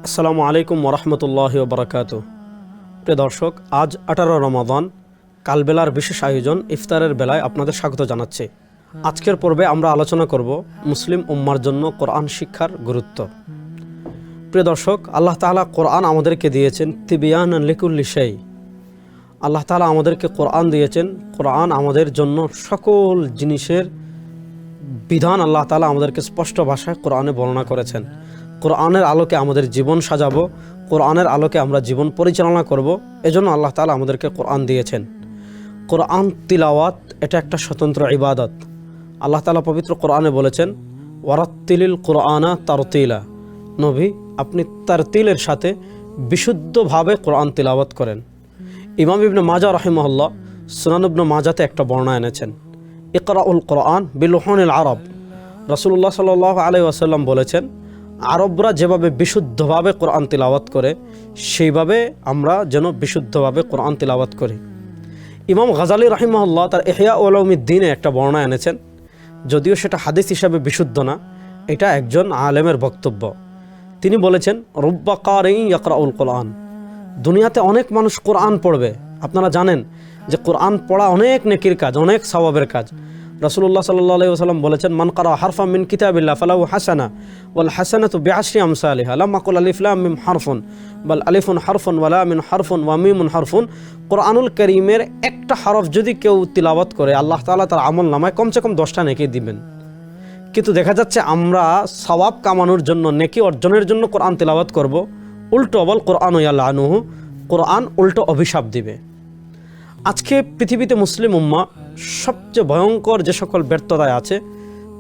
আসসালামু আলাইকুম ওরহমতুল্লাহি ওবরাকাতু। প্রিয় দর্শক, আজ 18 রমাদান, কালবেলার বিশেষ আয়োজন ইফতারের বেলায় আপনাদের স্বাগত জানাচ্ছি। আজকের পর্বে আমরা আলোচনা করব মুসলিম উম্মার জন্য কোরআন শিক্ষার গুরুত্ব। প্রিয় দর্শক, আল্লাহ তাআলা কোরআন আমাদেরকে দিয়েছেন তিবিয়ানান লিকুল্লি শাই। আল্লাহ তাআলা আমাদেরকে কোরআন দিয়েছেন। কোরআন আমাদের জন্য সকল জিনিসের বিধান আল্লাহ তাআলা আমাদেরকে স্পষ্ট ভাষায় কোরআনে বর্ণনা করেছেন। কোরআনের আলোকে আমাদের জীবন সাজাবো, কোরআনের আলোকে আমরা জীবন পরিচালনা করব, এজন্য আল্লাহ তাআলা আমাদেরকে কোরআন দিয়েছেন। কোরআন তিলাওয়াত এটা একটা স্বতন্ত্র ইবাদত। আল্লাহ তাআলা পবিত্র কোরআনে বলেছেন, ওয়ারাত্তিলিল কোরআনা তারতিলা। নবী, আপনি তারতিলের সাথে বিশুদ্ধভাবে কোরআন তিলাওয়াত করেন। ইমাম ইবনে মাজা রাহিমাহুল্লাহ সুনান ইবনে মাজাতে একটা বর্ণনা এনেছেন, ইকরাউল কোরআন বিলুহুনিল আরব। রাসূলুল্লাহ সাল্লাল্লাহু আলাইহি ওয়াসাল্লাম বলেছেন, আরবরা যেভাবে বিশুদ্ধভাবে কোরআন তিলাওয়াত করে সেইভাবে আমরা যেন বিশুদ্ধভাবে কোরআন তিলাওয়াত করি। ইমাম গাজালি রাহিমাহুল্লাহ তার ইহয়া উলুমিদ্দিনে একটা বর্ণনা এনেছেন, যদিও সেটা হাদিস হিসাবে বিশুদ্ধ না, এটা একজন আলেমের বক্তব্য। তিনি বলেছেন, রুব্বা কারিন ইয়াকরাউল কোরআন। দুনিয়াতে অনেক মানুষ কোরআন পড়বে। আপনারা জানেন যে কোরআন পড়া অনেক নেকির কাজ, অনেক সওয়াবের কাজ। রাসূলুল্লাহ সাল্লাল্লাহু আলাইহি ওয়াসাল্লাম বলেছেন, মান কারা হারফাম মিন কিতাবিল্লাহ ফালাহু হাসানা ওয়াল হাসানাতু বিআশরি আমসালিহা লাম ইয়াকুল আলিফ লাম মিম হারফুন বাল আলিফুন হারফুন ওয়া লামিন হারফুন ওয়া মিমুন হারফুন। কোরআনুল কারীমের একটা হরফ যদি কেউ তিলাওয়াত করে আল্লাহ তাআলা তার আমলনামায় কমসে কম 10টা নেকি দিবেন। কিন্তু দেখা যাচ্ছে আমরা সওয়াব কামানোর জন্য, নেকি অর্জনের জন্য কোরআন তিলাওয়াত করব, উল্টো বল কোরআন ইয়ালানুহু, কোরআন উল্টো অভিশাপ দিবে। আজকে পৃথিবীতে মুসলিম উম্মা সবচেয়ে ভয়ঙ্কর যে সকল ব্যর্থতায় আছে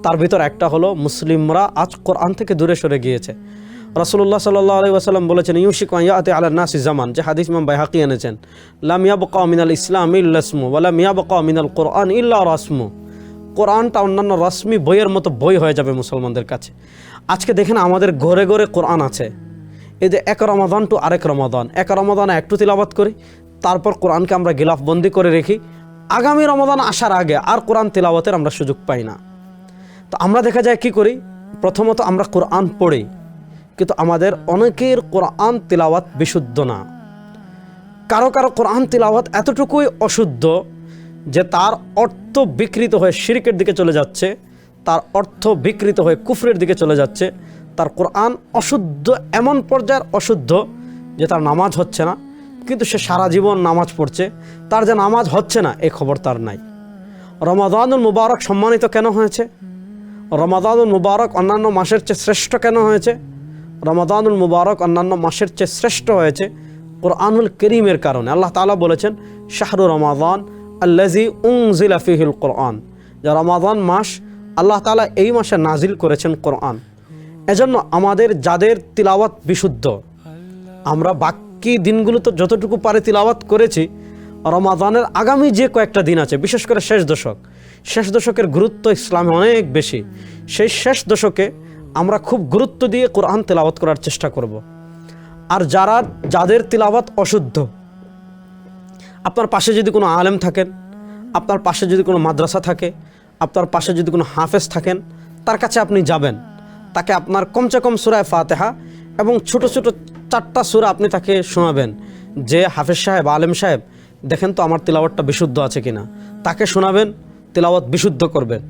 তার ভিতর একটা হলো মুসলিমরা আজ কোরআন থেকে দূরে সরে গিয়েছে। রাসূলুল্লাহ সাল্লাল্লাহু আলাইহি ওয়াসাল্লাম বলেছেন, ইউশিকু আন ইয়াতি আলা নাসি জামান, যে হাদিস ইমাম বাইহাকি এনেছেন, লাম ইয়াবকা মিনাল ইসলাম ইল্লা ইসমু ওয়া লাম ইয়াবকা মিনাল কোরআন ইল্লা রাসমু। কোরআনটা অন্যান্য রসমি বইয়ের মতো বই হয়ে যাবে মুসলমানদের কাছে। আজকে দেখেন আমাদের ঘরে ঘরে কোরআন আছে। এই যে এক রমাদান টু আরেক রমাদান, এক রমাদানে একটু তিলাওয়াত করি, তারপর কোরআনকে আমরা গিলাফবন্দি করে রেখি, আগামী রমাদান আসার আগে আর কোরআন তিলাওয়াতের আমরা সুযোগ পাই না। তো আমরা দেখা যায় কি করি, প্রথমত আমরা কোরআন পড়ি, কিন্তু আমাদের অনেকের কোরআন তিলাওয়াত বিশুদ্ধ না। কারো কারো কোরআন তিলাওয়াত এতটুকুই অশুদ্ধ যে তার অর্থ বিকৃত হয়ে শিরকের দিকে চলে যাচ্ছে, তার অর্থ বিকৃত হয়ে কুফরের দিকে চলে যাচ্ছে। তার কোরআন অশুদ্ধ, এমন পর্যায়ের অশুদ্ধ যে তার নামাজ হচ্ছে না, কিন্তু সে সারা জীবন নামাজ পড়ছে, তার যে নামাজ হচ্ছে না এই খবর তার নাই। রমাদানুল মুবারক সম্মানিত কেন হয়েছে? রমাদানুল মুবারক অন্যান্য মাসের চেয়ে শ্রেষ্ঠ কেন হয়েছে? রমাদানুল মুবারক অন্যান্য মাসের চেয়ে শ্রেষ্ঠ হয়েছে কোরআনুল কারীমের কারণে। আল্লাহ তাআলা বলেছেন, শাহরু রমাদান আল্লাযী উনজিলা ফীহিল কোরআন, যে রমাদান মাস, আল্লাহ তাআলা এই মাসে নাজিল করেছেন কোরআন। এজন্য আমাদের যাদের তিলাওয়াত বিশুদ্ধ, আমরা বাকি দিনগুলো তো যতটুকু পারে তিলাওয়াত করেছি, রমাদানের আগামী যে কয়েকটা দিন আছে, বিশেষ করে শেষ দশকের গুরুত্ব ইসলামে অনেক বেশি। সেই শেষ দশকে আমরা খুব গুরুত্ব দিয়ে কোরআন তিলাওয়াত করার চেষ্টা করব। আর যাদের তিলাওয়াত অশুদ্ধ, আপনার পাশে যদি কোনো আলেম থাকেন, আপনার পাশে যদি কোনো মাদ্রাসা থাকে, আপনার পাশে যদি কোনো হাফেজ থাকেন, তার কাছে আপনি যাবেন, তাকে আপনার কমসে কম সূরা ফাতিহা এবং ছোট ছোট 4টা সূরা আপনি তাকে শোনাবেন, যে হাফেজ সাহেব, আলেম সাহেব, দেখেন তো আমার তিলাওয়াতটা বিশুদ্ধ আছে কিনা। তাকে শোনাবেন, তিলাওয়াত বিশুদ্ধ করবেন।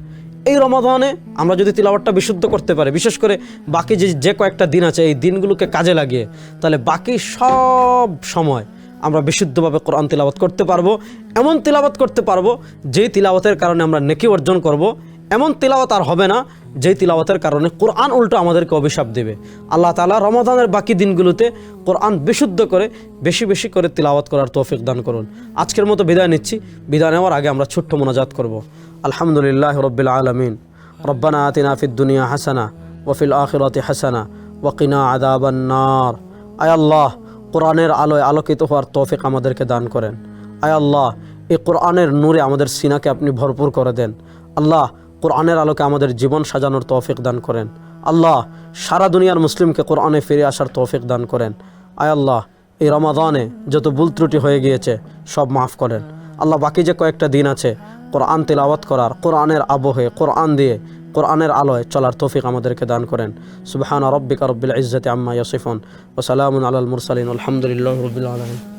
এই রমাদানে আমরা যদি তিলাওয়াতটা বিশুদ্ধ করতে পারি, বিশেষ করে বাকি যে কয়েকটা দিন আছে এই দিনগুলোকে কাজে লাগিয়ে, তাহলে বাকি সব সময় আমরা বিশুদ্ধভাবে কোরআন তিলাওয়াত করতে পারবো। এমন তিলাওয়াত করতে পারবো যেই তিলাওয়াতের কারণে আমরা নেকি অর্জন করব। এমন তিলাওয়াত আর হবে না যেই তিলাওয়াতের কারণে কোরআন উল্টো আমাদেরকে অভিশাপ দেবে। আল্লাহ তাআলা রমাদানের বাকি দিনগুলোতে কোরআন বিশুদ্ধ করে বেশি বেশি করে তিলাওয়াত করার তৌফিক দান করুন। আজকের মতো বিদায় নিচ্ছি। বিদায় নেওয়ার আগে আমরা ছোট্ট মোনাজাত করব। আলহামদুলিল্লাহি রাব্বিল আলামিন, রব্বানা আতিনা ফিদ দুনিয়া হাসানা ওয়া ফিল আখিরাতি হাসানা ওয়া কিনা আযাবান নার। আয় আল্লাহ, কোরআনের আলোয় আলোকিত হওয়ার তৌফিক আমাদেরকে দান করেন। আয় আল্লাহ, এই কোরআনের নূরে আমাদের সিনাকে আপনি ভরপুর করে দেন। আল্লাহ, কোরআনের আলোকে আমাদের জীবন সাজানোর তৌফিক দান করেন। আল্লাহ, সারা দুনিয়ার মুসলিমকে কোরআনে ফিরে আসার তৌফিক দান করেন। আয় আল্লাহ, এই রমাদানে যত ভুল ত্রুটি হয়ে গিয়েছে সব মাফ করেন। আল্লাহ, বাকি যে কয়েকটা দিন আছে কোরআন তিলাওয়াত করার, কোরআনের আবহে কোরআন দিয়ে কোরআনের আলোয় চলার তৌফিক আমাদেরকে দান করেন। সুবহানা রাব্বিকা রাব্বিল ইজ্জাতি আম্মা ইয়াসিফুন ওয়া সালামুন আলাল মুরসালিন আলহামদুলিল্লাহি রাব্বিল আলামিন।